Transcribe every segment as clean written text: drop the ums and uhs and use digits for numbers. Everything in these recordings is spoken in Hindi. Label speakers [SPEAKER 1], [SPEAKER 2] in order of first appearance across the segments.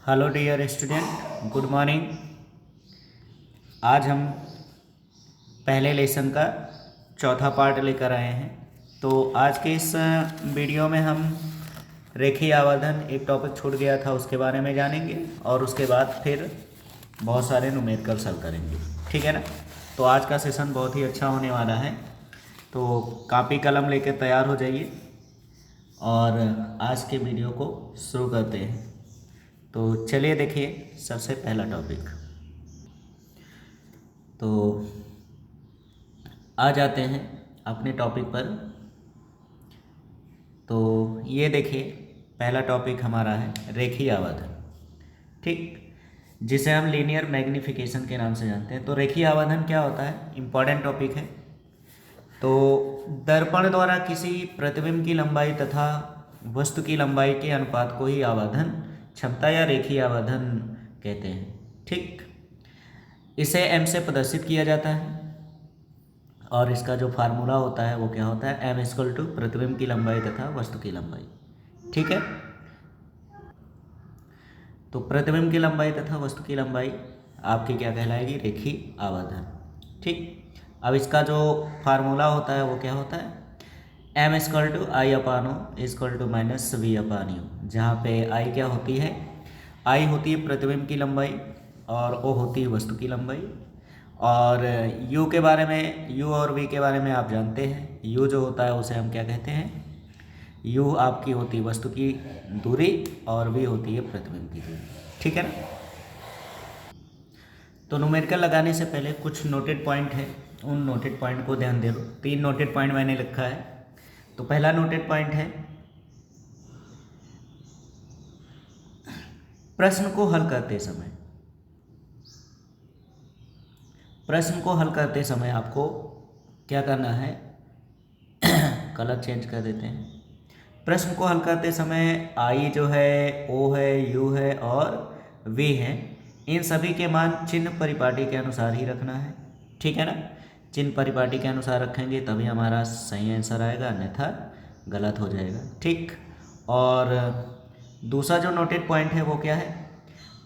[SPEAKER 1] Hello dear student, good morning. आज हम पहले लेसन का चौथा पार्ट लेकर आए हैं। तो आज के इस वीडियो में हम रेखीय आवर्धन, एक टॉपिक छूट गया था उसके बारे में जानेंगे और उसके बाद फिर बहुत सारे न्यूमेरिकल सॉल्व करेंगे। ठीक है ना। तो आज का सेशन बहुत ही अच्छा होने वाला है, तो कापी कलम लेकर तैयार हो जाइए और आज के वीडियो को शुरू करते हैं। तो चलिए देखिए, सबसे पहला टॉपिक। तो आ जाते हैं अपने टॉपिक पर। तो ये देखिए, पहला टॉपिक हमारा है रेखीय आवर्धन। ठीक, जिसे हम लीनियर मैग्नीफिकेशन के नाम से जानते हैं। तो रेखीय आवर्धन क्या होता है, इम्पॉर्टेंट टॉपिक है। तो दर्पण द्वारा किसी प्रतिबिंब की लंबाई तथा वस्तु की लंबाई के अनुपात को ही आवर्धन क्षमता या रेखीय आवर्धन कहते हैं। ठीक, इसे m से प्रदर्शित किया जाता है और इसका जो फार्मूला होता है वो क्या होता है, m इक्वल टू प्रतिबिंब की लंबाई तथा वस्तु की लंबाई। ठीक है, तो प्रतिबिंब की लंबाई तथा वस्तु की लंबाई आपकी क्या कहलाएगी, रेखीय आवर्धन। ठीक, अब इसका जो फार्मूला होता है वो क्या होता है, m equal to I upon O equal to minus V upon U, जहाँ पे i क्या होती है, i होती है प्रतिबिंब की लंबाई और o होती है वस्तु की लंबाई। और u के बारे में, u और v के बारे में आप जानते हैं। u जो होता है उसे हम क्या कहते हैं, u आपकी होती है वस्तु की दूरी और v होती है प्रतिबिंब की दूरी। ठीक है ना। तो न्यूमेरिकल लगाने से पहले कुछ नोटेड पॉइंट है, उन नोटेड पॉइंट को ध्यान दे लो। 3 नोटेड पॉइंट मैंने लिखा है। तो पहला नोटेड पॉइंट है, प्रश्न को हल करते समय, प्रश्न को हल करते समय आपको क्या करना है, कलर चेंज कर देते हैं। प्रश्न को हल करते समय आई जो है, ओ है, यू है और वी है, इन सभी के मान चिन्ह परिपाटी के अनुसार ही रखना है। ठीक है ना। चिन्ह परिपाटी के अनुसार रखेंगे तभी हमारा सही आंसर आएगा, अन्यथा गलत हो जाएगा। ठीक, और दूसरा जो नोटेड पॉइंट है वो क्या है,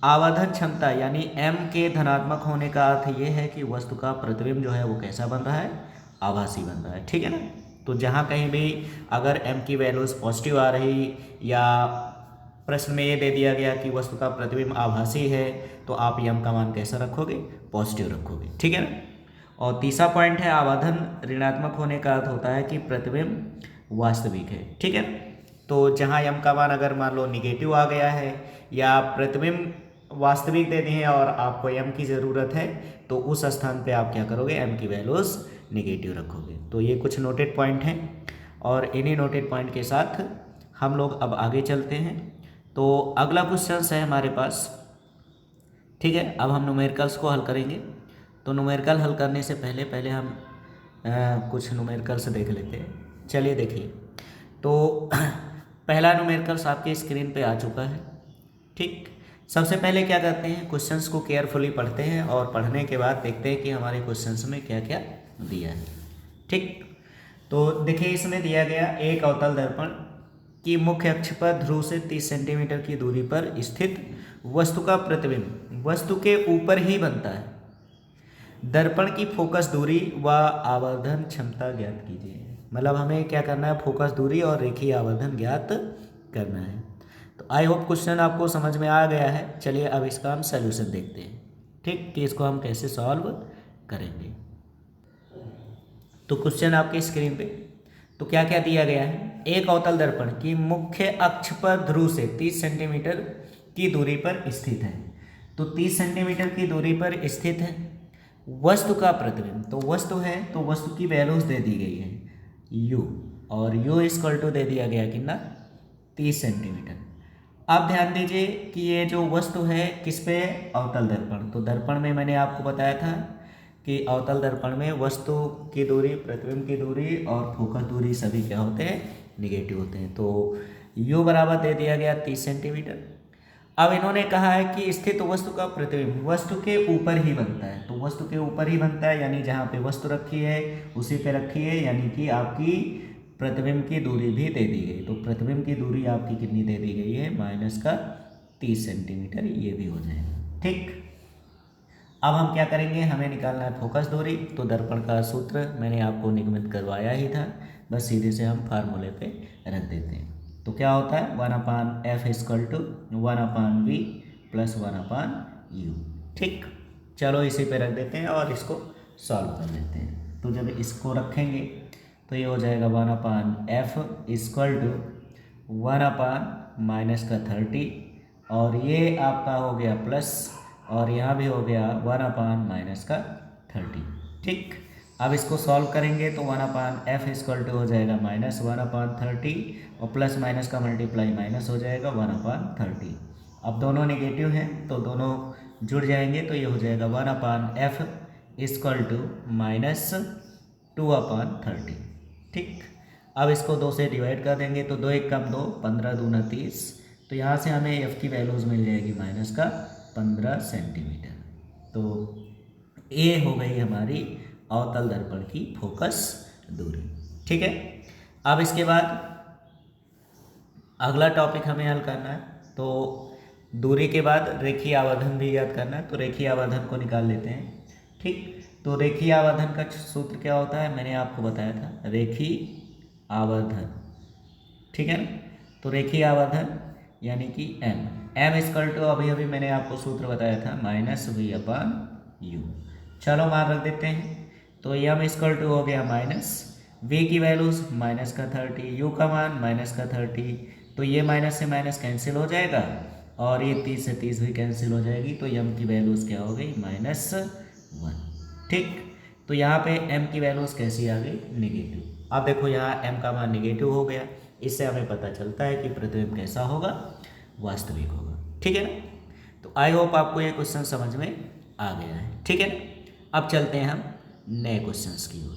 [SPEAKER 1] आवर्धन क्षमता यानी m के धनात्मक होने का अर्थ ये है कि वस्तु का प्रतिबिंब जो है वो कैसा बन रहा है, आभासी बन रहा है। ठीक है ना। तो जहाँ कहीं भी अगर m की वैल्यूज पॉजिटिव आ रही या प्रश्न में ये दे दिया गया कि वस्तु का प्रतिबिंब आभासी है, तो आप m का मान कैसा रखोगे, पॉजिटिव रखोगे। ठीक है ना। और तीसरा पॉइंट है, आवर्धन ऋणात्मक होने का अर्थ होता है कि प्रतिबिंब वास्तविक है। ठीक है। तो जहाँ m का मान अगर मान लो निगेटिव आ गया है या प्रतिबिंब वास्तविक दे दिए और आपको m की ज़रूरत है, तो उस स्थान पे आप क्या करोगे, m की वैल्यूज़ निगेटिव रखोगे। तो ये कुछ नोटेड पॉइंट हैं और इन्हीं नोटेड पॉइंट के साथ हम लोग अब आगे चलते हैं। तो अगला क्वेश्चन है हमारे पास। ठीक है, अब हम न्यूमेरिकल्स को हल करेंगे। तो न्यूमेरिकल हल करने से पहले हम कुछ न्यूमेरिकल्स देख लेते हैं। चलिए देखिए, तो पहला न्यूमेरिकल्स आपके स्क्रीन पे आ चुका है। ठीक, सबसे पहले क्या करते हैं, क्वेश्चंस को केयरफुली पढ़ते हैं और पढ़ने के बाद देखते हैं कि हमारे क्वेश्चंस में क्या क्या दिया है। ठीक, तो देखिए इसमें दिया गया, एक अवतल दर्पण की मुख्य अक्ष पर ध्रुव से 30 सेंटीमीटर की दूरी पर स्थित वस्तु का प्रतिबिंब वस्तु के ऊपर ही बनता है। दर्पण की फोकस दूरी व आवर्धन क्षमता ज्ञात कीजिए। मतलब हमें क्या करना है, फोकस दूरी और रेखीय आवर्धन ज्ञात करना है। तो आई होप क्वेश्चन आपको समझ में आ गया है। चलिए अब इसका हम सॉल्यूशन देखते हैं। ठीक, कि इसको हम कैसे सॉल्व करेंगे। तो क्वेश्चन आपके स्क्रीन पे, तो क्या क्या दिया गया है, एक अवतल दर्पण की मुख्य अक्ष पर ध्रुव से 30 सेंटीमीटर की दूरी पर स्थित है। तो 30 सेंटीमीटर की दूरी पर स्थित है वस्तु का प्रतिबिंब। तो वस्तु है तो वस्तु की वैल्यूज दे दी गई है u, और u इक्वल टू दे दिया गया कितना, 30 सेंटीमीटर। अब ध्यान दीजिए कि ये जो वस्तु है किस पे, अवतल दर्पण। तो दर्पण में मैंने आपको बताया था कि अवतल दर्पण में वस्तु की दूरी, प्रतिबिंब की दूरी और फोकस दूरी सभी क्या होते हैं, निगेटिव होते हैं। तो u बराबर दे दिया गया 30 सेंटीमीटर। अब इन्होंने कहा है कि स्थित वस्तु का प्रतिबिंब वस्तु के ऊपर ही बनता है। तो वस्तु के ऊपर ही बनता है यानी जहाँ पे वस्तु रखी है उसी पे रखी है, यानी कि आपकी प्रतिबिंब की दूरी भी दे दी गई। तो प्रतिबिंब की दूरी आपकी कितनी दे दी गई है, -30 30 सेंटीमीटर ये भी हो जाएगा। ठीक, अब हम क्या करेंगे, हमें निकालना है फोकस दूरी। तो दर्पण का सूत्र मैंने आपको निगमित करवाया ही था, बस सीधे से हम फार्मूले पे रख देते हैं। तो क्या होता है 1/f equal to 1/v plus 1/u। ठीक, चलो इसी पे रख देते हैं और इसको सॉल्व कर लेते हैं। तो जब इसको रखेंगे तो ये हो जाएगा 1/f इक्वल टू 1/-30 और ये आपका हो गया प्लस और यहाँ भी हो गया 1/-30। ठीक, अब इसको सॉल्व करेंगे तो 1/f इक्वल टू हो जाएगा -1/30 और प्लस माइनस का मल्टीप्लाई माइनस हो जाएगा 1/30। अब दोनों नेगेटिव हैं तो दोनों जुड़ जाएंगे तो ये हो जाएगा 1/f इक्वल टू -2/30। ठीक, अब इसको 2 से डिवाइड कर देंगे तो 2 1 कम 2, 15 दूना 30। तो यहाँ से हमें f की वैल्यूज़ मिल जाएगी -15 सेंटीमीटर। तो ये हो गई हमारी अवतल दर्पण की फोकस दूरी। ठीक है, अब इसके बाद अगला टॉपिक हमें हल करना है। तो दूरी के बाद रेखीय आवर्धन भी याद करना है, तो रेखीय आवर्धन को निकाल लेते हैं। ठीक, तो रेखीय आवर्धन का सूत्र क्या होता है, मैंने आपको बताया था, रेखीय आवर्धन। ठीक है ना, तो रेखीय आवर्धन यानी कि m इक्वल टू अभी मैंने आपको सूत्र बताया था -v/u। चलो मान रख देते हैं। तो m इक्वल टू हो गया -v की वैल्यूज -30, u का मान -30। तो ये माइनस से माइनस कैंसिल हो जाएगा और ये 30 से 30 भी कैंसिल हो जाएगी। तो m की वैल्यूज क्या हो गई -1। ठीक, तो यहाँ पे m की वैल्यूज कैसी आ गई, नेगेटिव। अब देखो यहाँ m का मान नेगेटिव हो गया, इससे हमें पता चलता है कि प्रतिबिंब कैसा होगा, वास्तविक होगा। ठीक है ना, तो आई होप आपको ये क्वेश्चन समझ में आ गया है। ठीक है, अब चलते हैं हम नए क्वेश्चंस की ओर।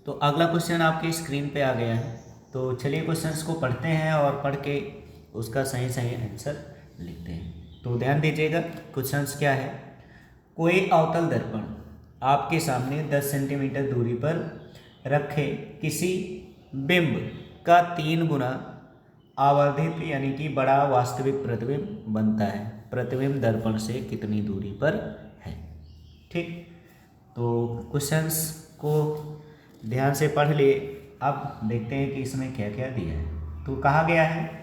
[SPEAKER 1] तो अगला क्वेश्चन आपकी स्क्रीन पे आ गया है, तो चलिए क्वेश्चंस को पढ़ते हैं और पढ़ के उसका सही सही आंसर लिखते हैं। तो ध्यान दीजिएगा क्वेश्चंस क्या है। कोई अवतल दर्पण आपके सामने 10 सेंटीमीटर दूरी पर रखे किसी बिंब का 3 गुना आवर्धित यानी कि बड़ा वास्तविक प्रतिबिंब बनता है। प्रतिबिंब दर्पण से कितनी दूरी पर है। ठीक, तो क्वेश्चंस को ध्यान से पढ़ लिए। अब देखते हैं कि इसमें क्या क्या दिया है। तो कहा गया है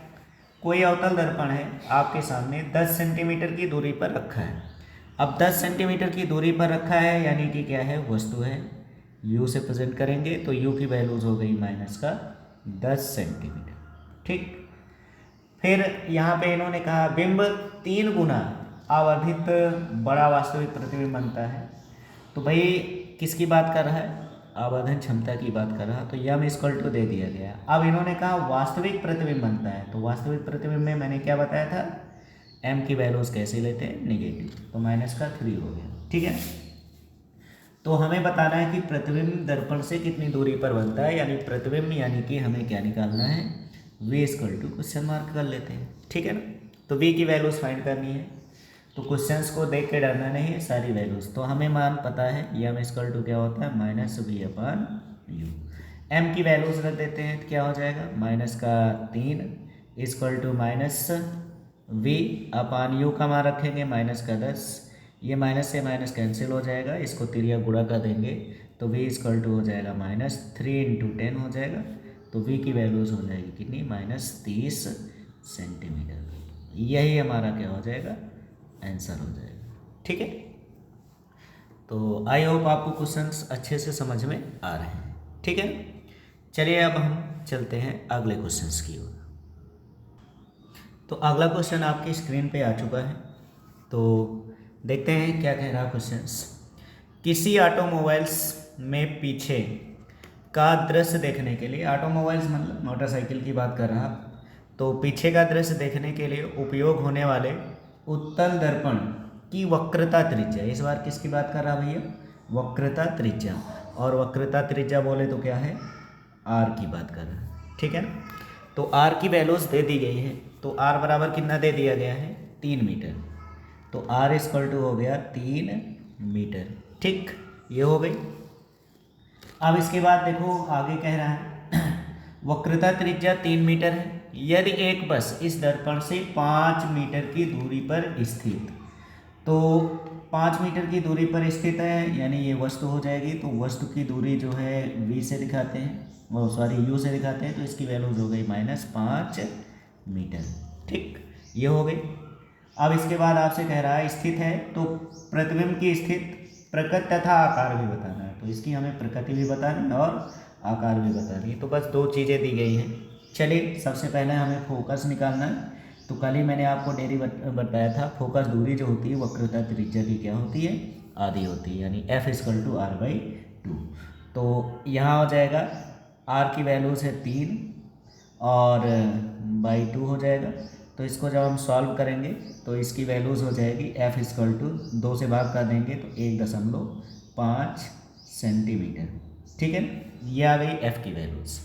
[SPEAKER 1] कोई अवतल दर्पण है आपके सामने 10 सेंटीमीटर की दूरी पर रखा है। अब 10 सेंटीमीटर की दूरी पर रखा है यानी कि क्या है, वस्तु है। u से प्रेजेंट करेंगे तो u की वैल्यूज हो गई -10 सेंटीमीटर। ठीक, फिर यहाँ पे इन्होंने कहा बिंब 3 गुना आवर्धित बड़ा वास्तविक प्रतिबिंब बनता है। तो भाई किसकी बात कर रहा है, आवर्धन क्षमता की बात कर रहा है। तो m इक्वल टू दे दिया गया। अब इन्होंने कहा वास्तविक प्रतिबिंब बनता है, तो वास्तविक प्रतिबिंब में मैंने क्या बताया था, m की वैल्यूज कैसे लेते हैं, नेगेटिव। तो -3 हो गया। ठीक है, तो हमें बताना है कि प्रतिबिंब दर्पण से कितनी दूरी पर बनता है, यानी प्रतिबिंब यानी कि हमें क्या निकालना है, v equal to question mark कर लेते हैं। ठीक है ना, तो v की वैल्यूज फाइंड करनी है। तो क्वेश्चंस को देख के डरना नहीं है, सारी वैल्यूज। तो हमें मान पता है m इक्वल टू क्या होता है -v/u। m की वैल्यूज रख देते हैं तो क्या हो जाएगा, -3 इक्वल टू -v/u का मान रखेंगे -10। ये माइनस से माइनस कैंसिल हो जाएगा, इसको तिरिया गुणा कर देंगे तो v इक्वल टू हो जाएगा -3 × 10 हो जाएगा। तो v की वैल्यूज हो जाएगी कितनी, -30 सेंटीमीटर। यही हमारा क्या हो जाएगा, आंसर हो जाएगा। ठीक है, तो आई होप आपको क्वेश्चंस अच्छे से समझ में आ रहे हैं। ठीक है, चलिए अब हम चलते हैं अगले क्वेश्चंस की ओर। तो अगला क्वेश्चन आपकी स्क्रीन पे आ चुका है, तो देखते हैं क्या कह रहा क्वेश्चंस। किसी ऑटोमोबाइल्स में पीछे का दृश्य देखने के लिए, ऑटोमोबाइल्स मतलब मोटरसाइकिल की बात कर रहा, तो पीछे का दृश्य देखने के लिए उपयोग होने वाले उत्तल दर्पण की वक्रता त्रिज्या, इस बार किसकी बात कर रहा भैया, वक्रता त्रिज्या। और वक्रता त्रिज्या बोले तो क्या है, r की बात कर रहा है। ठीक है ना, तो r की वैल्यूज दे दी गई है। तो r बराबर कितना दे दिया गया है, 3 मीटर। तो r इक्वल टू हो गया 3 मीटर। ठीक, ये हो गई। अब इसके बाद देखो आगे कह रहा है वक्रता त्रिज्या 3 मीटर है, यदि एक बस इस दर्पण से 5 मीटर की दूरी पर स्थित, तो 5 मीटर की दूरी पर स्थित है यानी ये वस्तु हो जाएगी। तो वस्तु की दूरी जो है v से दिखाते हैं, वो सॉरी u से दिखाते हैं, तो इसकी वैल्यूज हो गई -5 मीटर। ठीक, ये हो गई। अब इसके बाद आपसे कह रहा है स्थित है, तो प्रतिबिंब की स्थित, प्रकृति तथा आकार भी बताना है। तो इसकी हमें प्रकृति भी बतानी है और आकार भी बतानी है। तो बस 2 चीज़ें दी गई हैं। चलिए, सबसे पहले हमें फोकस निकालना है। तो कल ही मैंने आपको बताया था, फोकस दूरी जो होती है वक्रता त्रिज्या की क्या होती है, आधी होती है, यानी F = r/2। तो यहाँ हो जाएगा r की वैल्यूज है 3 और /2 हो जाएगा। तो इसको जब हम सॉल्व करेंगे तो इसकी वैल्यूज हो जाएगी F = 2 से भाग कर देंगे तो 1.5 सेंटीमीटर। ठीक है, ये आ गई F की वैल्यूज।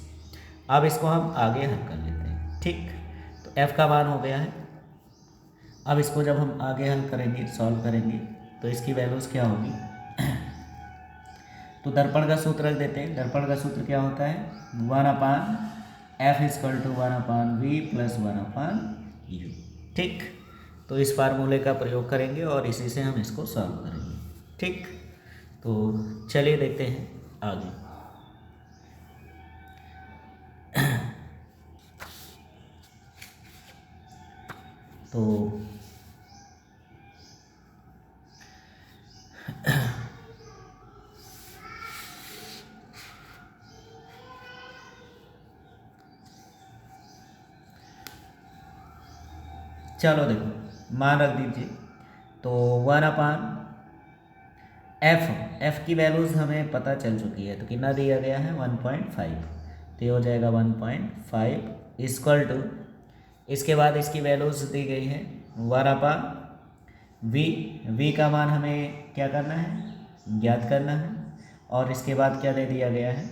[SPEAKER 1] अब इसको हम आगे हल कर लेते हैं। ठीक, तो F का मान हो गया है। अब इसको जब हम आगे हल करेंगे, सॉल्व करेंगे, तो इसकी वैल्यूज क्या होगी। तो दर्पण का सूत्र रख देते हैं। दर्पण का सूत्र क्या होता है, 1/F = 1/v + 1/u। ठीक, तो इस फार्मूले का प्रयोग करेंगे और इसी से हम इसको सॉल्व करेंगे। ठीक, तो चलिए देखते हैं आगे। तो चलो देखो, मान रख दीजिए। तो 1/f की वैल्यूज़ हमें पता चल चुकी है। तो कितना दिया गया है, 1.5। तो ये हो जाएगा 1.5 = इसके बाद इसकी वैल्यूज़ दी गई है 1/v। v का मान हमें क्या करना है, ज्ञात करना है। और इसके बाद क्या दे दिया गया है,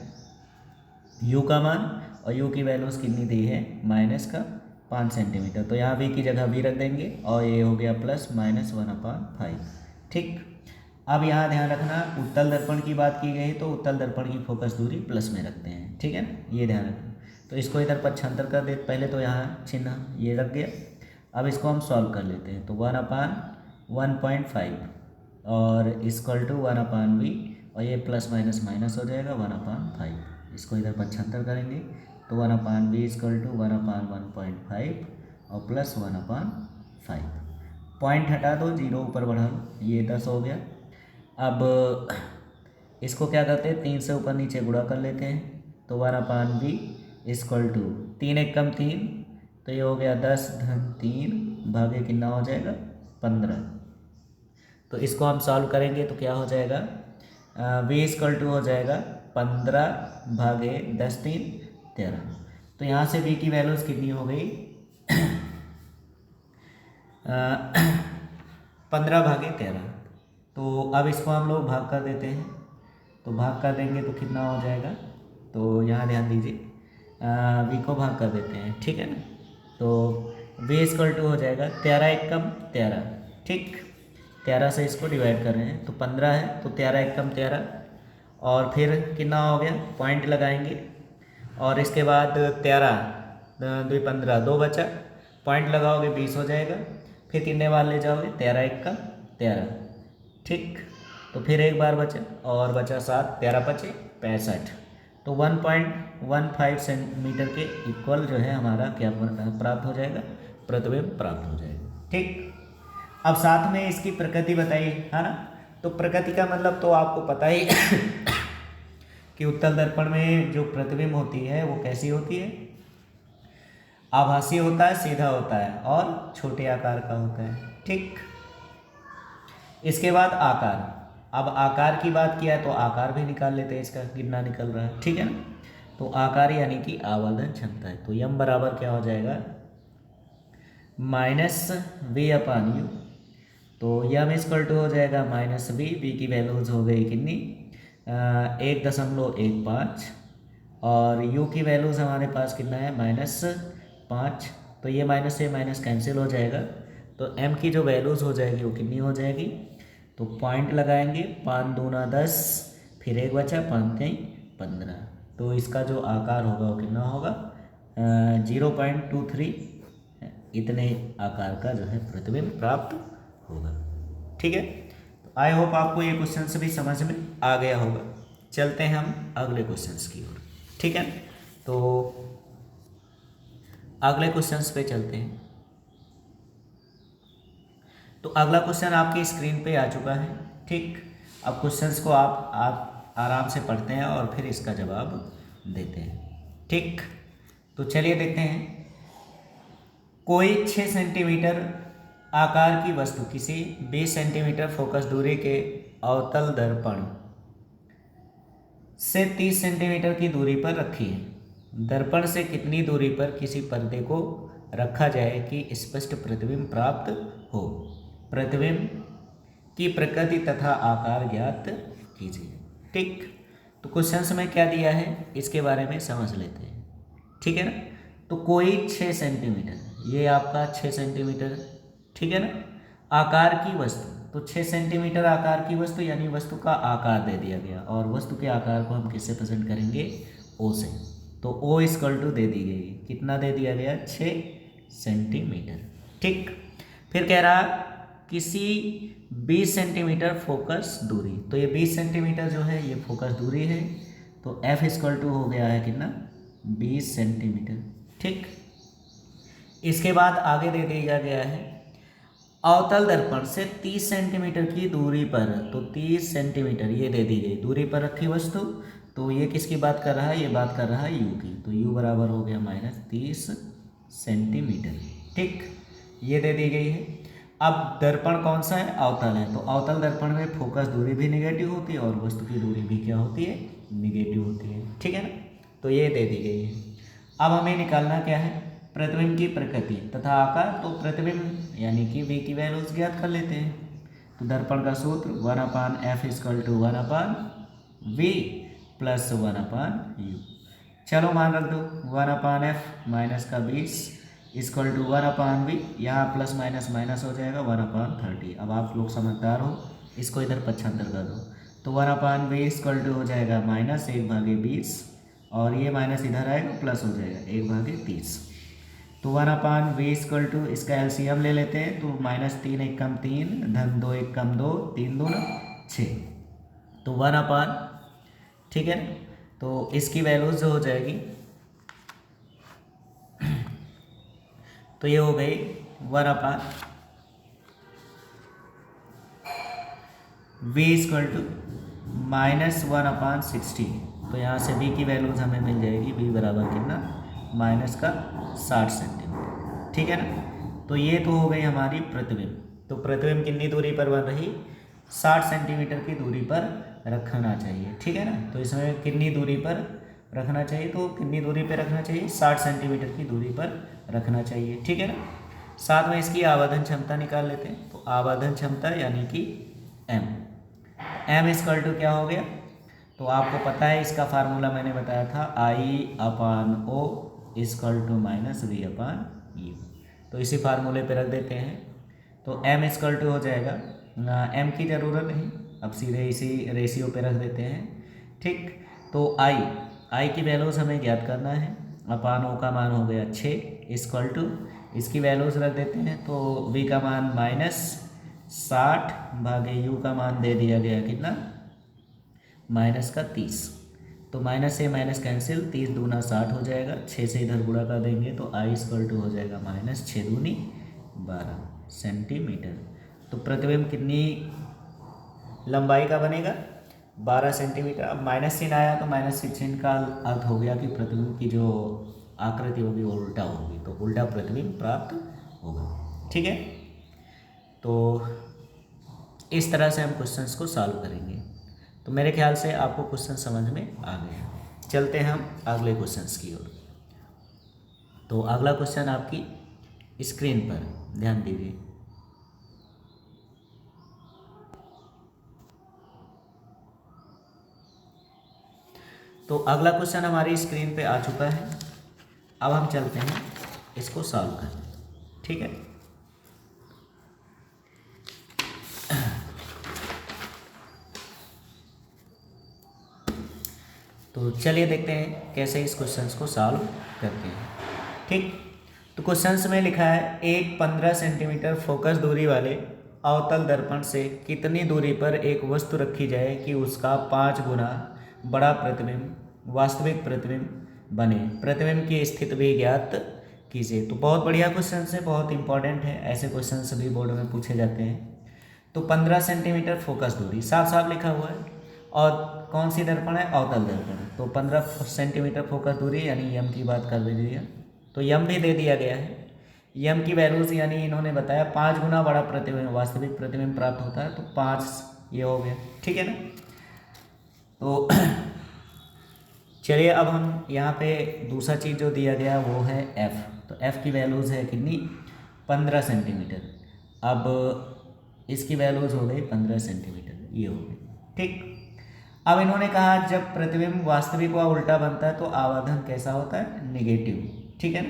[SPEAKER 1] u का मान, और u की वैल्यूज़ कितनी दी है, -5 सेंटीमीटर। तो यहाँ v की जगह v रख देंगे और ये हो गया +-1/5। ठीक, अब यहाँ ध्यान रखना, उत्तल दर्पण की बात की गई तो उत्तल दर्पण की फोकस दूरी प्लस में रखते हैं। ठीक है ना, ये ध्यान रखना। तो इसको इधर पक्षांतर कर दे, पहले तो यहाँ चिन्ह ये रख गया। अब इसको हम सॉल्व कर लेते हैं। तो 1/1.5 और = 1/v, और ये +- हो जाएगा 1/5। इसको इधर पक्षांतर करेंगे तो 1/v = 1/1.5 और +1/5। पॉइंट हटा दो, 0 ऊपर बढ़ा लो, ये 10 हो गया। अब इसको क्या करते हैं, 3 से ऊपर नीचे गुणा कर लेते हैं। तो 1/v = 3 × 1 = 3, तो ये हो गया 10-3 भागे कितना हो जाएगा, 15। तो इसको हम सॉल्व करेंगे तो क्या हो जाएगा, v = हो जाएगा 15 भागे 10-3 13। तो यहाँ से v की वैल्यूज़ कितनी हो गई, 15 भागे 13। तो अब इसको हम लोग भाग कर देते हैं। तो भाग कर देंगे तो कितना हो जाएगा, तो यहाँ ध्यान दीजिए, v को भाग कर देते हैं। ठीक है ना, तो v = हो जाएगा 13 × 1 = 13। ठीक, 13 से इसको डिवाइड कर रहे हैं तो 15 है, तो 13 × 1 = 13। और फिर कितना हो गया, पॉइंट लगाएंगे और इसके बाद 13 2 15, 2 बचा, पॉइंट लगाओगे 20 हो जाएगा। फिर कितने बार ले जाओगे, 13 × 1 = 13। ठीक, तो फिर एक बार बचा और बचा 7, 13 × 5 = 65। तो 1.15 सेंटीमीटर के इक्वल जो है हमारा क्या प्राप्त हो जाएगा, प्रतिबिंब प्राप्त हो जाएगा। ठीक, अब साथ में इसकी प्रकृति बताइए, है ना। तो प्रकृति का मतलब तो आपको पता ही कि उत्तल दर्पण में जो प्रतिबिंब होती है वो कैसी होती है, आभासी होता है, सीधा होता है और छोटे आकार का होता है। ठीक, इसके बाद आकार। अब आकार की बात किया है तो आकार भी निकाल लेते हैं, इसका कितना निकल रहा है। ठीक है ना, तो आकार यानी कि आवर्धन क्षमता है। तो m बराबर क्या हो जाएगा, -v/u। तो m = हो जाएगा -v, v की वैल्यूज हो गई कितनी, 1.15, और u की वैल्यूज हमारे पास कितना है, -5। तो ये माइनस से माइनस कैंसिल हो जाएगा। तो m की जो वैल्यूज हो जाएगी वो कितनी हो जाएगी, तो पॉइंट लगाएंगे, 5 दूना 10, फिर एक बचा, 5 × 3 = 15। तो इसका जो आकार होगा वो कितना होगा, 0.23 इतने आकार का जो है प्रतिबिंब प्राप्त होगा। ठीक है, तो आई होप आपको ये क्वेश्चन भी समझ में आ गया होगा। चलते हैं हम अगले क्वेश्चंस की ओर। ठीक है, तो अगले क्वेश्चंस पे चलते हैं। तो अगला क्वेश्चन आपकी स्क्रीन पे आ चुका है। ठीक, अब क्वेश्चंस को आप आराम से पढ़ते हैं और फिर इसका जवाब देते हैं। ठीक, तो चलिए देखते हैं। कोई 6 सेंटीमीटर आकार की वस्तु किसी 20 सेंटीमीटर फोकस दूरी के अवतल दर्पण से 30 सेंटीमीटर की दूरी पर रखी है। दर्पण से कितनी दूरी पर किसी पर्दे को रखा जाए कि स्पष्ट प्रतिबिंब प्राप्त हो? प्रतिबिंब की प्रकृति तथा आकार ज्ञात कीजिए। ठीक, तो क्वेश्चन में क्या दिया है इसके बारे में समझ लेते हैं। ठीक है ना, तो कोई 6 सेंटीमीटर, ये आपका 6 सेंटीमीटर, ठीक है ना, आकार की वस्तु, तो 6 सेंटीमीटर आकार की वस्तु यानी वस्तु का आकार दे दिया गया, और वस्तु के आकार को हम किससे प्रेजेंट करेंगे? ओ से। तो ओ इक्वल टू दे दी गई, कितना दे दिया गया? 6 सेंटीमीटर। ठीक, फिर कह रहा किसी 20 सेंटीमीटर फोकस दूरी, तो ये 20 सेंटीमीटर जो है ये फोकस दूरी है, तो एफ इक्वल टू हो गया है कितना? 20 सेंटीमीटर। ठीक, इसके बाद आगे दे दिया गया है अवतल दर्पण से 30 सेंटीमीटर की दूरी पर, तो 30 सेंटीमीटर ये दे दी गई दूरी पर रखी वस्तु, तो ये किसकी बात कर रहा है? ये बात कर रहा है यू की, तो यू बराबर हो गया -30 सेंटीमीटर। ठीक, ये दे दी गई है। अब दर्पण कौन सा है? अवतल है, तो अवतल दर्पण में फोकस दूरी भी निगेटिव होती है और वस्तु की दूरी भी क्या होती है? निगेटिव होती है। ठीक है ना, तो ये दे दी गई है। अब हमें निकालना क्या है? प्रतिबिंब की प्रकृति तथा आकार। तो प्रतिबिंब यानी कि v की वैल्यूज ज्ञात कर लेते हैं। तो दर्पण का सूत्र 1/f = 1/v + 1/u। चलो मान रख दो 1/f माइनस का 20 = 1/v, यहाँ प्लस माइनस माइनस हो जाएगा 1/30। अब आप लोग समझदार हो, इसको इधर पक्षांतर कर दो, तो 1/v = हो जाएगा -1/20, और ये माइनस इधर आएगा प्लस हो जाएगा 1/30। तो 1/v = इसका एलसीएम ले लेते हैं, तो -3 × 1 = 3, धन 2 × 1 = 2, 3 दूना 6, तो 1/, ठीक है, तो इसकी वैल्यूज जो हो जाएगी, तो ये हो गई 1/v = -1/60। तो यहाँ से v की वैल्यूज हमें मिल जाएगी, v बराबर कितना? -60 सेंटीमीटर। ठीक है ना, तो ये तो हो गई हमारी प्रतिबिंब। तो प्रतिबिंब कितनी दूरी पर बन रही? 60 सेंटीमीटर की दूरी पर रखना चाहिए। ठीक है ना, तो इसमें कितनी दूरी पर रखना चाहिए? तो कितनी दूरी पर रखना चाहिए? 60 सेंटीमीटर की दूरी पर रखना चाहिए। ठीक है ना, साथ में इसकी आवर्धन क्षमता निकाल लेते हैं। तो आवर्धन क्षमता यानी कि m = क्या हो गया? तो आपको पता है इसका फार्मूला मैंने बताया था, I/O = -V/U। तो इसी फार्मूले पे रख देते हैं। तो m = हो जाएगा, m की ज़रूरत नहीं, अब सीधे इसी रेशियो पे रख देते हैं। ठीक, तो I की वैल्यूज़ हमें ज्ञात करना है। O का मान हो गया 6 = इसकी वैल्यूज़ रख देते हैं। तो v का मान -60/u का मान दे दिया गया कितना? -30। तो माइनस से माइनस कैंसिल, 30 दूना 60 हो जाएगा, 6 से इधर गुणा कर देंगे तो I = हो जाएगा -6 दूनी 12 सेंटीमीटर। तो प्रतिबिंब कितनी लंबाई का बनेगा? 12 सेंटीमीटर। अब माइनस चिन्ह आया तो माइनस चिन्ह का अर्थ हो गया कि प्रतिबिंब की जो आकृति होगी वो उल्टा होगी, तो उल्टा प्रतिबिंब प्राप्त होगा। ठीक है, तो इस तरह से हम क्वेश्चंस को सॉल्व करेंगे। तो मेरे ख्याल से आपको क्वेश्चन समझ में आ गया। चलते हैं हम अगले क्वेश्चंस की ओर। तो अगला क्वेश्चन आपकी स्क्रीन पर ध्यान दीजिए। तो अगला क्वेश्चन हमारी स्क्रीन पे आ चुका है। अब हम चलते हैं इसको सॉल्व करने। ठीक है, तो चलिए देखते हैं कैसे इस क्वेश्चंस को सॉल्व करते हैं। ठीक, तो क्वेश्चंस में लिखा है एक 15 सेंटीमीटर फोकस दूरी वाले अवतल दर्पण से कितनी दूरी पर एक वस्तु रखी जाए कि उसका 5 गुना बड़ा प्रतिबिंब वास्तविक प्रतिबिंब बने, प्रतिबिंब की स्थिति भी ज्ञात कीजिए। तो बहुत बढ़िया क्वेश्चन है, बहुत इंपॉर्टेंट है, ऐसे क्वेश्चन सभी बोर्ड में पूछे जाते हैं। तो 15 सेंटीमीटर फोकस दूरी साफ साफ लिखा हुआ है, और कौन सी दर्पण है, अवतल दर्पण। तो 15 सेंटीमीटर फोकस दूरी यानी यम की बात कर दीजिए, तो यम भी दे दिया गया है। यम की वैल्यूज यानी इन्होंने बताया 5 गुना बड़ा प्रतिबिंब वास्तविक प्रतिबिंब प्राप्त होता है, तो 5 ये हो गया, ठीक है ना। तो चलिए अब हम यहाँ पे दूसरा चीज़ जो दिया गया वो है एफ़। तो एफ़ की वैल्यूज़ है कितनी, 15 सेंटीमीटर। अब इसकी वैल्यूज़ हो गई 15 सेंटीमीटर, ये हो गई, ठीक। अब इन्होंने कहा जब प्रतिबिंब वास्तविक व उल्टा बनता है तो आवर्धन कैसा होता है, निगेटिव, ठीक है ना।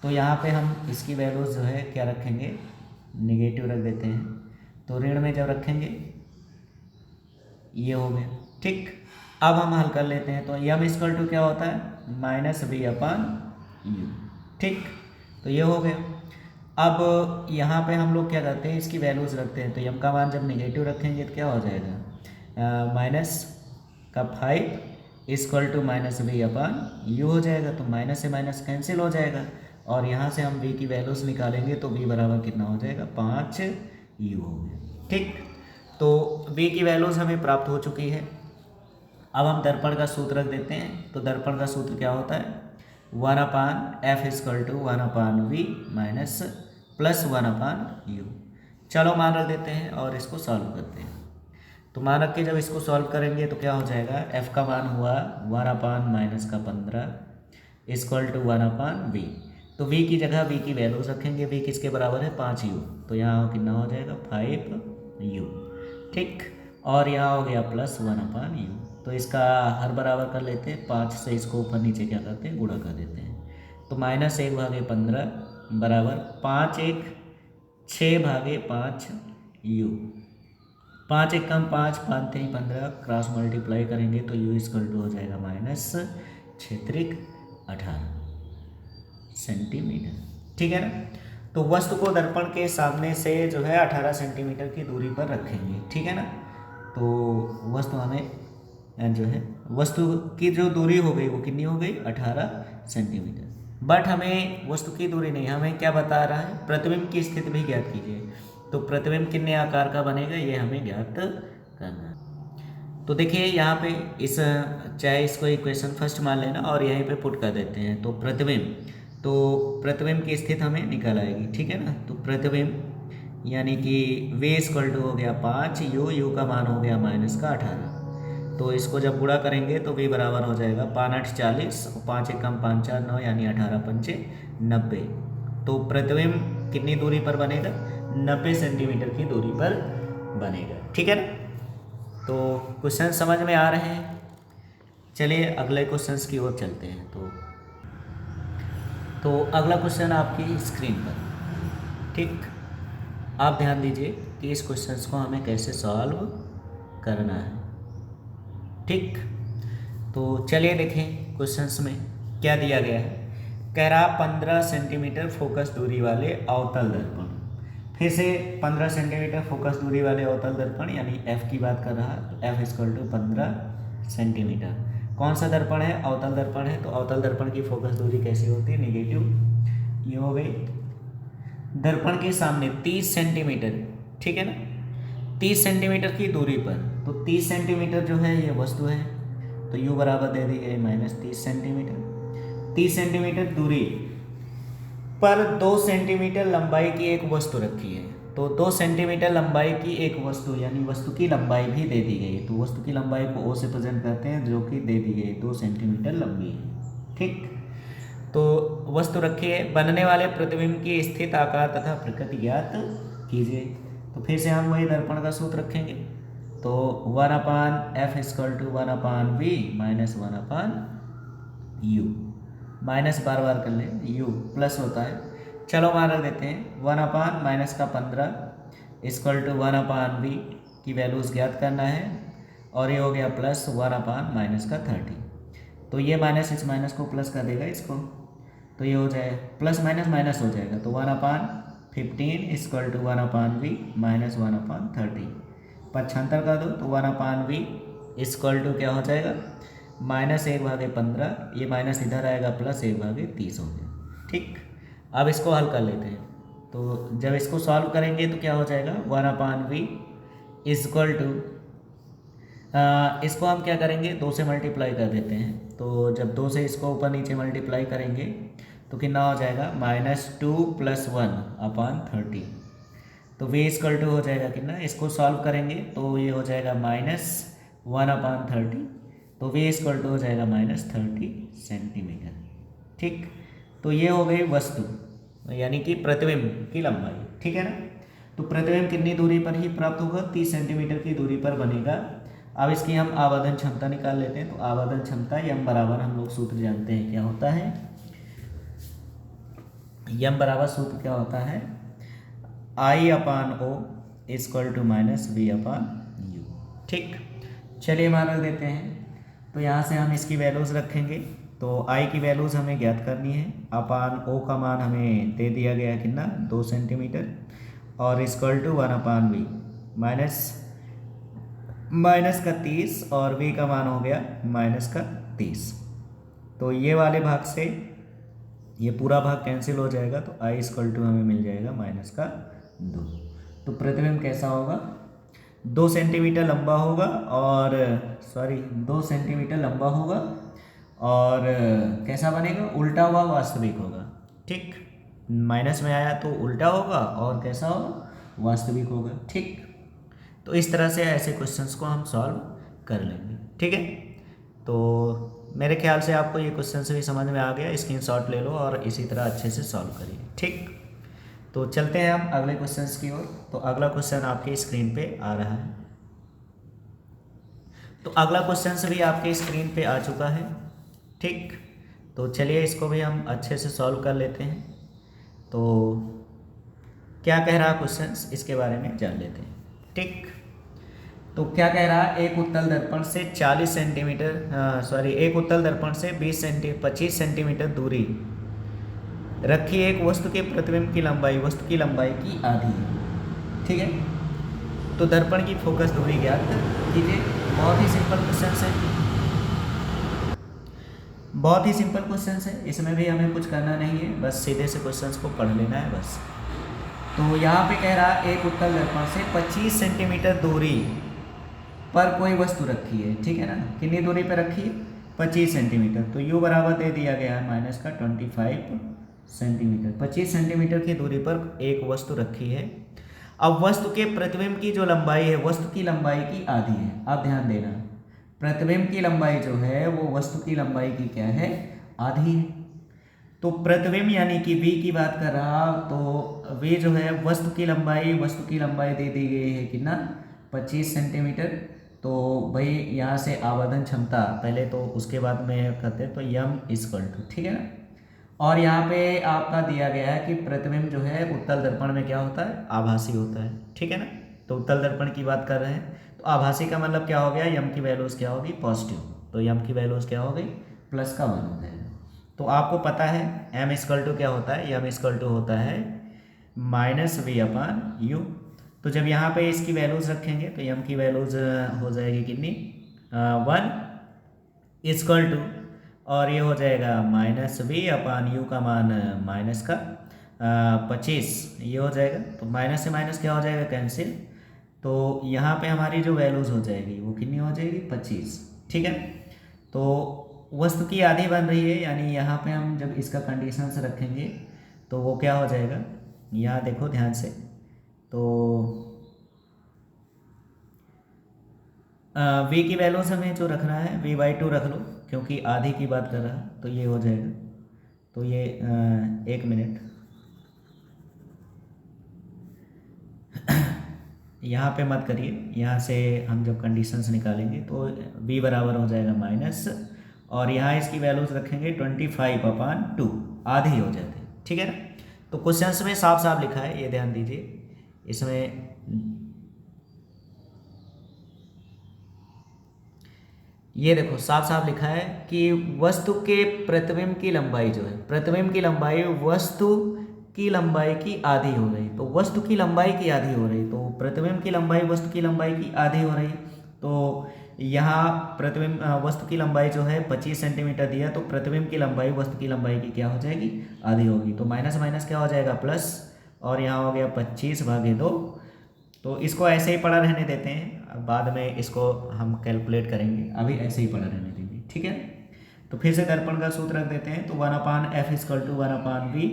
[SPEAKER 1] तो यहाँ पे हम इसकी वैल्यूज़ जो है क्या रखेंगे, निगेटिव रख देते हैं। तो ऋण में जब रखेंगे ये हो गया, ठीक। अब हम हल कर लेते हैं। तो यम इक्वल टू क्या होता है, -v/u, ठीक। तो ये हो गया। अब यहाँ पे हम लोग क्या करते हैं, इसकी वैल्यूज़ रखते हैं। तो यम का मान जब निगेटिव रखेंगे तो क्या हो जाएगा, -5 इक्वल टू -v/u हो जाएगा। तो माइनस से माइनस कैंसिल हो जाएगा, और यहाँ से हम v की वैल्यूज़ निकालेंगे तो v बराबर कितना हो जाएगा, 5u हो गया, ठीक। तो v की वैल्यूज़ हमें प्राप्त हो चुकी है। अब हम दर्पण का सूत्र रख देते हैं। तो दर्पण का सूत्र क्या होता है, 1/f equal to 1/v minus plus 1/u। चलो मान रख देते हैं और इसको सॉल्व करते हैं। तो मान रख के जब इसको सॉल्व करेंगे तो क्या हो जाएगा, f का मान हुआ 1/-15 इक्वल टू 1/v। तो v की जगह v की वैल्यूज रखेंगे। v किसके बराबर है, 5u। तो यहाँ कितना हो जाएगा, 5u, ठीक। और यहाँ हो गया प्लस 1/u। तो इसका हर बराबर कर लेते हैं, 5 से इसको ऊपर नीचे क्या करते हैं, गुणा कर देते हैं। तो -1/15 बराबर 5×1 6/5u। 5 1 कम 5, 5 3 15, क्रॉस मल्टीप्लाई करेंगे तो u इक्वल टू हो जाएगा -18 सेंटीमीटर, ठीक है ना। तो वस्तु को दर्पण के सामने से जो है 18 सेंटीमीटर की दूरी पर रखेंगे, ठीक है ना। तो वस्तु हमें जो है वस्तु की जो दूरी हो गई वो कितनी हो गई, 18 सेंटीमीटर। बट हमें वस्तु की दूरी नहीं, हमें क्या बता रहा है, प्रतिबिंब की स्थिति भी ज्ञात कीजिए। तो प्रतिबिंब कितने आकार का बनेगा ये हमें ज्ञात करना है। तो देखिए यहाँ पे इस चाहे इसको इक्वेशन फर्स्ट मान लेना और यहीं पे पुट कर देते हैं। तो प्रतिबिंब की स्थिति हमें निकल आएगी, ठीक है ना। तो प्रतिबिंब यानी कि v इक्वल टू हो गया 5, u का मान हो गया -18। तो इसको जब गुणा करेंगे तो v बराबर हो जाएगा 5×8 40, 5 1 कम 5 4 9 यानी 18×5 90। तो प्रतिबिंब कितनी दूरी पर बनेगा, 90 सेंटीमीटर की दूरी पर बनेगा, ठीक है ना। तो क्वेश्चन समझ में आ रहे हैं। चलिए अगले क्वेश्चंस की ओर चलते हैं। तो अगला क्वेश्चन आपकी स्क्रीन पर, ठीक। आप ध्यान दीजिए कि इस क्वेश्चंस को हमें कैसे सॉल्व करना है, ठीक। तो चलिए देखें क्वेश्चंस में क्या दिया गया है। कह रहा 15 सेंटीमीटर फोकस दूरी वाले अवतल दर्पण, फिर से 15 सेंटीमीटर फोकस दूरी वाले अवतल दर्पण यानी f की बात कर रहा है। तो f इक्वल टू 15 सेंटीमीटर। कौन सा दर्पण है, अवतल दर्पण है। तो अवतल दर्पण की फोकस दूरी कैसी होती है, निगेटिव। ये हो गई। दर्पण के सामने 30 सेंटीमीटर, ठीक है ना, 30 सेंटीमीटर की दूरी पर। तो 30 सेंटीमीटर जो है ये वस्तु है, तो u बराबर दे दी गई -30 सेंटीमीटर। 30 सेंटीमीटर दूरी पर 2 सेंटीमीटर लंबाई की एक वस्तु रखी है। तो 2 सेंटीमीटर लंबाई की एक वस्तु यानी वस्तु की लंबाई भी दे दी गई है। तो वस्तु की लंबाई को o से प्रेजेंट करते हैं जो कि दे दी गई 2 सेंटीमीटर लंबी है, ठीक। तो वस्तु रखी है। बनने वाले प्रतिबिंब की स्थित आकार तथा प्रकृति ज्ञात कीजिए। तो फिर से हम वही दर्पण का सूत्र रखेंगे। तो 1/f equal to 1/v minus 1/u, minus बार बार कर ले, u प्लस होता है। चलो मान रख देते हैं 1/-15 इक्वल टू 1/v की वैल्यूज़ ज्ञात करना है, और ये हो गया प्लस 1/-30। तो ये माइनस इस माइनस को प्लस कर देगा इसको, तो ये हो जाएगा प्लस माइनस माइनस हो जाएगा, तो 1/15 इक्वल टू 1/v माइनस 1/30। पक्षांतर कर दो तो 1/v इक्वल टू क्या हो जाएगा, -1/15, ये माइनस इधर आएगा प्लस 1/30 हो गया। ठीक, अब इसको हल कर लेते हैं। तो जब इसको सॉल्व करेंगे तो क्या हो जाएगा, 1/v इक्वल टू, इसको हम क्या करेंगे 2 से मल्टीप्लाई कर देते हैं। तो जब 2 से इसको ऊपर नीचे मल्टीप्लाई करेंगे तो कितना हो जाएगा, -2 + 1/30। तो v इक्वल टू हो जाएगा कितना, इसको सॉल्व करेंगे तो ये हो जाएगा -1/30, तो v इक्वल टू हो जाएगा -30 सेंटीमीटर। ठीक, तो ये हो गई वस्तु यानी कि प्रतिबिंब की लंबाई। ठीक है ना, तो प्रतिबिंब कितनी दूरी पर ही प्राप्त होगा, 30 सेंटीमीटर की दूरी पर बनेगा। अब इसकी हम आवर्धन क्षमता निकाल लेते हैं। तो आवर्धन क्षमता m बराबर, हम लोग सूत्र जानते हैं क्या होता है, m बराबर सूत्र क्या होता है, I/O इक्वल टू -v/u। ठीक, चलिए मान रख देते हैं। तो यहाँ से हम इसकी वैल्यूज़ रखेंगे। तो I की वैल्यूज़ हमें ज्ञात करनी है, O का मान हमें दे दिया गया कितना, 2 सेंटीमीटर, और इक्वल टू 1/v माइनस का 30, और v का मान हो गया -30। तो ये वाले भाग से ये पूरा भाग कैंसिल हो जाएगा, तो I इक्वल टू हमें मिल जाएगा -2। तो प्रतिबिंब कैसा होगा, 2 सेंटीमीटर लंबा होगा, और 2 सेंटीमीटर लंबा होगा, और कैसा बनेगा, उल्टा हुआ वास्तविक होगा। ठीक, माइनस में आया तो उल्टा होगा, और कैसा होगा, वास्तविक होगा। ठीक, तो इस तरह से ऐसे क्वेश्चंस को हम सॉल्व कर लेंगे। ठीक है, तो मेरे ख्याल से आपको ये क्वेश्चन भी समझ में आ गया, स्क्रीनशॉट ले लो और इसी तरह अच्छे से सॉल्व करिए। ठीक, तो चलते हैं हम अगले क्वेश्चंस की ओर। तो अगला क्वेश्चन आपकी स्क्रीन पे आ रहा है। तो अगला क्वेश्चन भी आपके स्क्रीन पे आ चुका है। ठीक, तो चलिए इसको भी हम अच्छे से सॉल्व कर लेते हैं। तो क्या कह रहा क्वेश्चन, इसके बारे में जान लेते हैं। ठीक, तो क्या कह रहा, एक उत्तल दर्पण से 40 सेंटीमीटर एक उत्तल दर्पण से 25 सेंटीमीटर दूरी रखी एक वस्तु के प्रतिबिंब की लंबाई वस्तु की लंबाई की आधी है। ठीक है, तो दर्पण की फोकस दूरी ज्ञात कीजिए। बहुत ही सिंपल क्वेश्चन है, बहुत ही सिंपल क्वेश्चन है, इसमें भी हमें कुछ करना नहीं है, बस सीधे से क्वेश्चंस को पढ़ लेना है बस। तो यहाँ पे कह रहा एक उत्तल दर्पण से 25 सेंटीमीटर दूरी पर कोई वस्तु रखी है। ठीक है ना, कितनी दूरी पर रखी है, 25 सेंटीमीटर। तो u बराबर दे दिया गया है -25 सेंटीमीटर। 25 सेंटीमीटर की दूरी पर एक वस्तु रखी है। अब वस्तु के प्रतिबिंब की जो लंबाई है वस्तु की लंबाई की आधी है। अब ध्यान देना, प्रतिबिंब की लंबाई जो है वो वस्तु की लंबाई की क्या है, आधी है। तो प्रतिबिंब यानी कि v की बात कर रहा, तो v जो है वस्तु की लंबाई दे दी गई है कितना, 25 सेंटीमीटर। तो भाई यहाँ से आवर्धन क्षमता पहले, तो उसके बाद में करते हैं, तो m इक्वल टू, ठीक है ना। और यहाँ पे आपका दिया गया है कि प्रतिबिंब जो है उत्तल दर्पण में क्या होता है, आभासी होता है। ठीक है ना, तो उत्तल दर्पण की बात कर रहे हैं, तो आभासी का मतलब क्या हो गया, m की वैल्यूज़ क्या होगी, पॉजिटिव। तो m की वैल्यूज़ क्या हो गई, +1 हो जाएगा। तो आपको पता है m इक्वल टू क्या होता है, m इक्वल टू होता है -v/u। तो जब यहाँ पे इसकी वैल्यूज़ रखेंगे तो m की वैल्यूज़ हो जाएगी कितनी, 1 इक्वल टू, और ये हो जाएगा -v/u का मान -25, ये हो जाएगा। तो माइनस से माइनस क्या हो जाएगा, कैंसिल। तो यहाँ पे हमारी जो वैल्यूज़ हो जाएगी वो कितनी हो जाएगी, 25। ठीक है, तो वस्तु की आधी बन रही है, यानी यहाँ पे हम जब इसका कंडीशंस रखेंगे तो वो क्या हो जाएगा, यहाँ देखो ध्यान से। तो v की वैल्यूज हमें जो रखना है v/2 रख लो, क्योंकि आधी की बात कर रहा है, तो ये हो जाएगा। तो ये 1 मिनट यहाँ पे मत करिए, यहाँ से हम जब कंडीशंस निकालेंगे तो v बराबर हो जाएगा माइनस, और यहाँ इसकी वैल्यूज रखेंगे 25/2, आधी हो जाती है। ठीक है ना, तो क्वेश्चंस में साफ साफ लिखा है, ये ध्यान दीजिए। इसमें ये देखो साफ साफ लिखा है कि वस्तु के प्रतिबिंब की लंबाई जो है, प्रतिबिंब की लंबाई वस्तु की लंबाई की आधी हो रही, तो वस्तु की लंबाई की आधी हो रही, तो प्रतिबिंब की लंबाई वस्तु की लंबाई की आधी हो रही। तो यहाँ प्रतिबिंब वस्तु की लंबाई जो है 25 सेंटीमीटर दिया, तो प्रतिबिंब की लंबाई वस्तु की लंबाई की क्या हो जाएगी, आधी होगी। तो माइनस माइनस क्या हो जाएगा, प्लस, और यहाँ हो गया 25/2। तो इसको ऐसे ही पड़ा रहने देते हैं, बाद में इसको हम कैलकुलेट करेंगे, अभी ऐसे ही पड़ा रहने देंगे, ठीक है। तो फिर से दर्पण का सूत्र रख देते हैं, तो 1/f = 1/v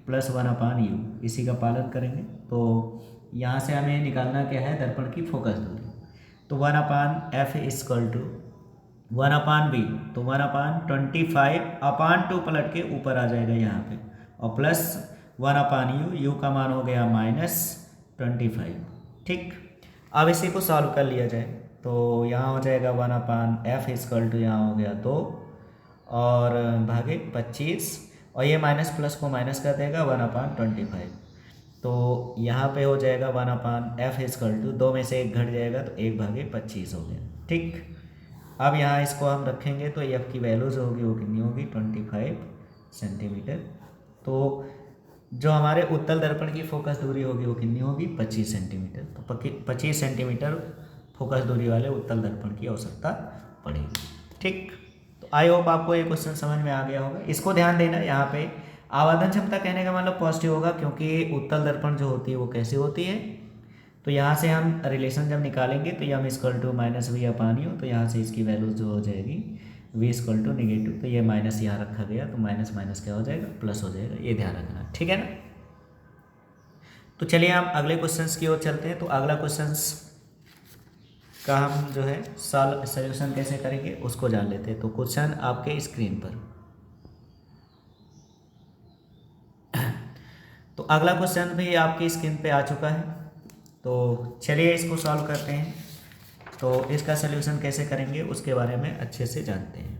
[SPEAKER 1] + 1/u, इसी का पालन करेंगे। तो यहाँ से हमें निकालना क्या है, दर्पण की फोकस दूरी। तो 1/f = 1/v, तो 1/25/2 पलट के ऊपर आ जाएगा यहाँ पे, और प्लस 1/u, u का मान हो गया -25, ठीक। अब इसी को सॉल्व कर लिया जाए, तो यहाँ हो जाएगा 1/f = यहाँ हो गया 2 और भागे 25, और ये माइनस प्लस को माइनस कर देगा 1/25। तो यहाँ पे हो जाएगा 1/f = 2 में से 1 घट जाएगा, तो 1/25 हो गया, ठीक। अब यहाँ इसको हम रखेंगे, तो एफ की वैल्यू जो होगी वो कितनी होगी, 25 सेंटीमीटर। तो जो हमारे उत्तल दर्पण की फोकस दूरी होगी वो कितनी होगी, 25 सेंटीमीटर। तो 25 सेंटीमीटर फोकस दूरी वाले उत्तल दर्पण की आवश्यकता पड़ेगी, ठीक। तो आई होप आपको ये क्वेश्चन समझ में आ गया होगा। इसको ध्यान देना, यहाँ पे आवर्धन क्षमता कहने का मतलब पॉजिटिव होगा, क्योंकि उत्तल दर्पण जो होती है वो कैसी होती है। तो यहाँ से हम रिलेशन जब निकालेंगे, तो यम = -v/u, तो यहाँ से इसकी वैल्यू जो हो जाएगी v = नेगेटिव, तो ये माइनस यहाँ रखा गया, तो माइनस माइनस क्या हो जाएगा, प्लस हो जाएगा, ये ध्यान रखना, ठीक है ना। तो चलिए हम अगले क्वेश्चंस की ओर चलते हैं। तो अगला क्वेश्चंस का हम जो है सॉल्यूशन कैसे करेंगे उसको जान लेते हैं। तो क्वेश्चन आपके स्क्रीन पर, तो अगला क्वेश्चन भी आपकी स्क्रीन पे आ चुका है। तो चलिए इसको सॉल्व करते हैं। तो इसका सलूशन कैसे करेंगे उसके बारे में अच्छे से जानते हैं।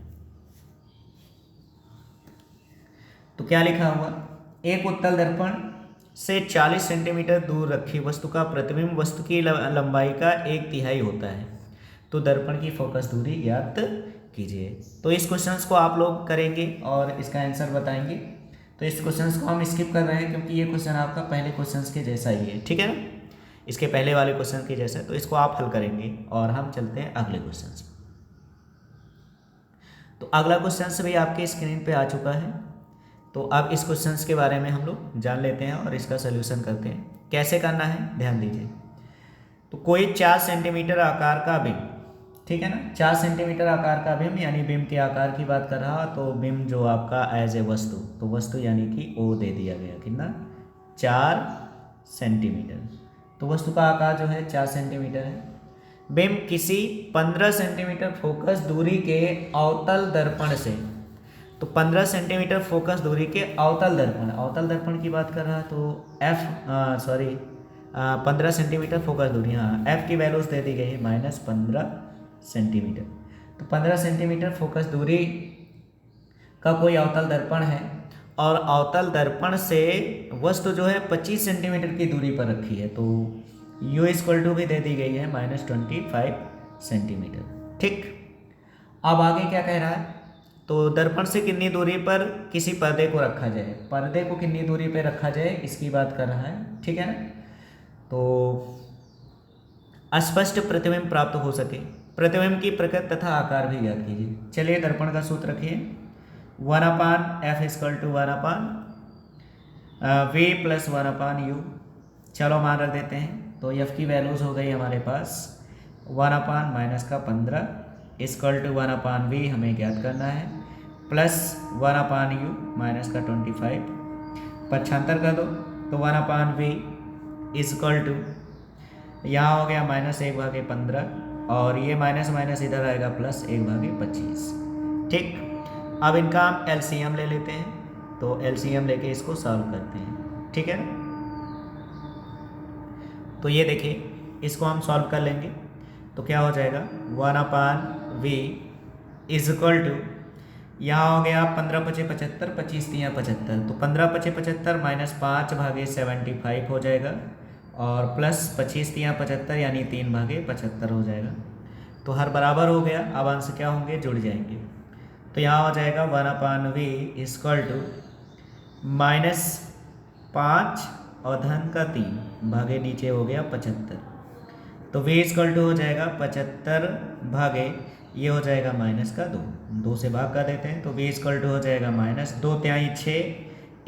[SPEAKER 1] तो क्या लिखा हुआ, एक उत्तल दर्पण से 40 सेंटीमीटर दूर रखी वस्तु का प्रतिबिंब वस्तु की लंबाई का 1/3 होता है, तो दर्पण की फोकस दूरी ज्ञात कीजिए। तो इस क्वेश्चन को आप लोग करेंगे और इसका आंसर बताएंगे। तो इस क्वेश्चन को हम स्किप कर रहे हैं, क्योंकि ये क्वेश्चन आपका पहले क्वेश्चन के जैसा ही है, ठीक है ना, इसके पहले वाले क्वेश्चन के जैसा। तो इसको आप हल करेंगे और हम चलते हैं अगले क्वेश्चन। तो अगला क्वेश्चन भी आपके स्क्रीन पे आ चुका है। तो अब इस क्वेश्चन के बारे में हम लोग जान लेते हैं और इसका सलूशन करते हैं। कैसे करना है ध्यान दीजिए। तो कोई 4 सेंटीमीटर आकार का बिंब, ठीक है ना, 4 सेंटीमीटर आकार का बिंब, यानी बिंब के आकार की बात कर रहा, तो बिंब जो आपका एज ए वस्तु, तो वस्तु यानी कि ओ दे दिया गया, कितना, 4 सेंटीमीटर। तो वस्तु का आकार जो है 4 सेंटीमीटर है। बिंब किसी 15 सेंटीमीटर फोकस दूरी के अवतल दर्पण से, तो 15 सेंटीमीटर फोकस दूरी के अवतल दर्पण की बात कर रहा, तो 15 सेंटीमीटर फोकस दूरी, हाँ एफ की वैल्यूज दे दी गई है -15 सेंटीमीटर। तो 15 सेंटीमीटर फोकस दूरी का कोई अवतल दर्पण है और अवतल दर्पण से वस्तु जो है 25 सेंटीमीटर की दूरी पर रखी है, तो U = भी दे दी गई है -25 सेंटीमीटर, ठीक। अब आगे क्या कह रहा है, तो दर्पण से कितनी दूरी पर किसी पर्दे को रखा जाए, पर्दे को कितनी दूरी पर रखा जाए इसकी बात कर रहा है, ठीक है ना। तो अस्पष्ट प्रतिबिंब प्राप्त हो सके, प्रतिबिंब की प्रकृति तथा आकार भी ज्ञात कीजिए। चलिए दर्पण का सूत्र रखिए, 1/f = 1/v + 1/u। चलो मान रख देते हैं। तो f की वैल्यूज हो गई हमारे पास 1/-15 = 1/v हमें ज्ञात करना है, प्लस 1/u -25 पक्षांतर कर दो, तो 1/v = यहाँ हो गया -1/15, और ये माइनस माइनस इधर आएगा प्लस 1/25, ठीक। अब इनका हम एलसीएम ले लेते हैं। तो एलसीएम लेके इसको सॉल्व करते हैं, ठीक है ना। तो ये देखिए इसको हम सॉल्व कर लेंगे, तो क्या हो जाएगा 1/v = यहाँ हो गया 15×5 = 25, 25 × 75, तो 15×5 = -5/75 हो जाएगा, और प्लस 25 × 75 यानी 3/75 हो जाएगा। तो हर बराबर हो गया, अब अंश क्या होंगे, जुड़ जाएंगे। तो यहाँ हो जाएगा 1/v इक्वल टू -5 और धन का 3 भागे नीचे हो गया 75। तो v इक्वल टू हो जाएगा 75 भागे ये हो जाएगा -2, 2 से भाग कर देते हैं। तो v इक्वल टू हो जाएगा -2 तिहाई 6,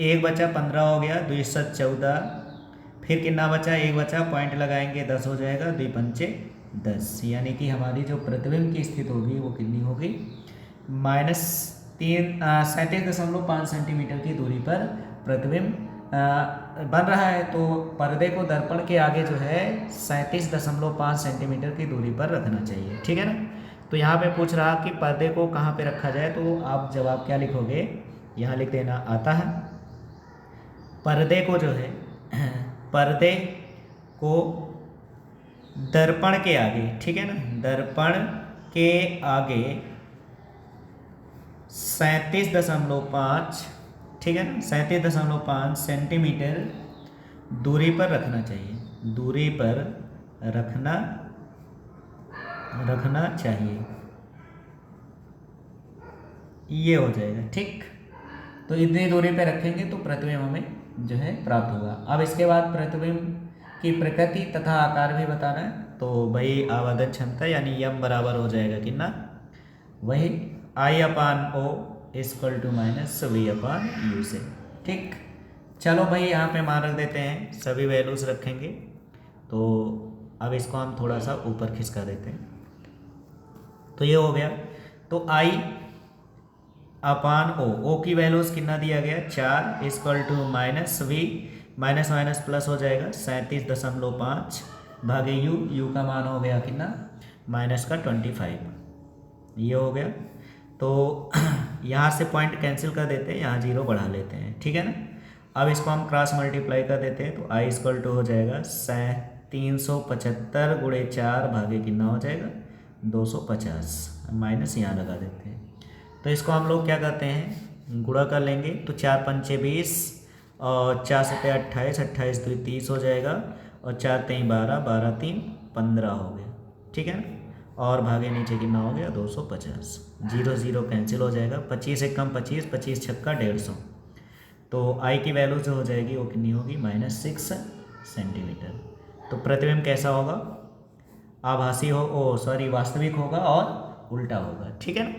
[SPEAKER 1] 1 बचा 15 हो गया, 2 14, फिर कितना बचा, 1 बचा, पॉइंट लगाएंगे 10 हो जाएगा, 2 पंचे 10, यानी कि हमारी जो प्रतिबिंब की स्थिति होगी वो कितनी होगी, -37.5 सेंटीमीटर की दूरी पर प्रतिबिंब बन रहा है। तो पर्दे को दर्पण के आगे जो है 37.5 सेंटीमीटर की दूरी पर रखना चाहिए, ठीक है ना। तो यहाँ पे पूछ रहा कि पर्दे को कहाँ पे रखा जाए, तो आप जवाब क्या लिखोगे, यहाँ लिख देना आता है पर्दे को जो है पर्दे को दर्पण के आगे, ठीक है ना, दर्पण के आगे 37.5, ठीक है ना, 37.5 सेंटीमीटर दूरी पर रखना चाहिए, दूरी पर रखना चाहिए, ये हो जाएगा, ठीक। तो इतनी दूरी पे रखेंगे तो प्रतिबिंब हमें जो है प्राप्त होगा। अब इसके बाद प्रतिबिंब की प्रकृति तथा आकार भी बताना है। तो भाई आवर्धन क्षमता यानी यम बराबर हो जाएगा कितना, वही I/O इक्वल टू -V/U से, ठीक। चलो भाई यहाँ पे मान रख देते हैं, सभी वैल्यूज रखेंगे। तो अब इसको हम थोड़ा सा ऊपर खिसका देते हैं, तो ये हो गया। तो I/O की वैल्यूज कितना दिया गया, 4 equal to -V, minus minus plus हो जाएगा 37.5 भागे U का मान हो गया कितना, -25, ये हो गया। तो यहाँ से पॉइंट कैंसिल कर देते हैं, यहाँ 0 बढ़ा लेते हैं, ठीक है ना। अब इसको हम क्रॉस मल्टीप्लाई कर देते हैं, तो I इक्वल टू हो जाएगा 375 गुणे 4 भागे कितना हो जाएगा 250, माइनस यहाँ लगा देते हैं। तो इसको हम लोग क्या करते हैं, गुणा कर लेंगे। तो 4 पंचे 20 और 4 सत्ते 28, 28 2 30 हो जाएगा, और 4 3 12, 12 3 15 हो गया, ठीक है ना। और भागे नीचे कितना हो गया 250, 0 0 कैंसिल हो जाएगा, 25 एक कम 25, 25 छक्का 150। तो I की वैल्यू जो हो जाएगी वो कितनी होगी, -6 सेंटीमीटर। तो प्रतिबिंब कैसा होगा, आभासी वास्तविक होगा और उल्टा होगा, ठीक है ना।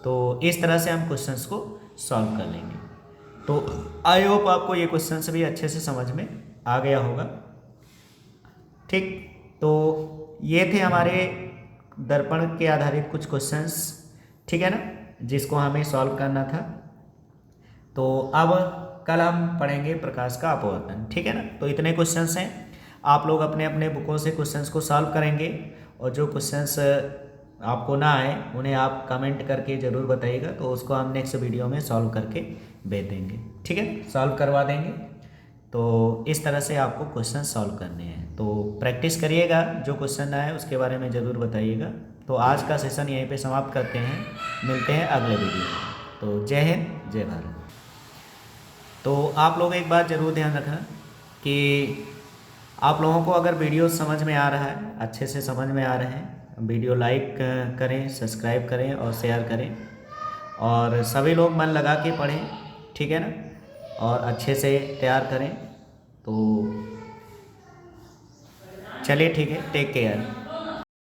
[SPEAKER 1] तो इस तरह से हम क्वेश्चंस को सॉल्व कर लेंगे। तो आई होप आपको ये क्वेश्चंस भी अच्छे से समझ में आ गया होगा, ठीक। तो ये थे हमारे दर्पण के आधारित कुछ क्वेश्चंस, ठीक है ना, जिसको हमें सॉल्व करना था। तो अब कल हम पढ़ेंगे प्रकाश का अपवर्तन, ठीक है ना। तो इतने क्वेश्चंस हैं, आप लोग अपने अपने बुकों से क्वेश्चंस को सॉल्व करेंगे, और जो क्वेश्चंस आपको ना आए उन्हें आप कमेंट करके ज़रूर बताइएगा, तो उसको हम नेक्स्ट वीडियो में सॉल्व करके भेज देंगे, ठीक है, सॉल्व करवा देंगे। तो इस तरह से आपको क्वेश्चन सॉल्व करने हैं, तो प्रैक्टिस करिएगा, जो क्वेश्चन आए उसके बारे में ज़रूर बताइएगा। तो आज का सेशन यहीं पे समाप्त करते हैं, मिलते हैं अगले वीडियो में। तो जय हिंद, जय भारत। तो आप लोग एक बात ज़रूर ध्यान रखना कि आप लोगों को अगर वीडियो समझ में आ रहा है, अच्छे से समझ में आ रहे हैं, वीडियो लाइक करें, सब्सक्राइब करें और शेयर करें, और सभी लोग मन लगा के पढ़ें, ठीक है ना, और अच्छे से तैयार करें। तो चलिए ठीक है, टेक केयर।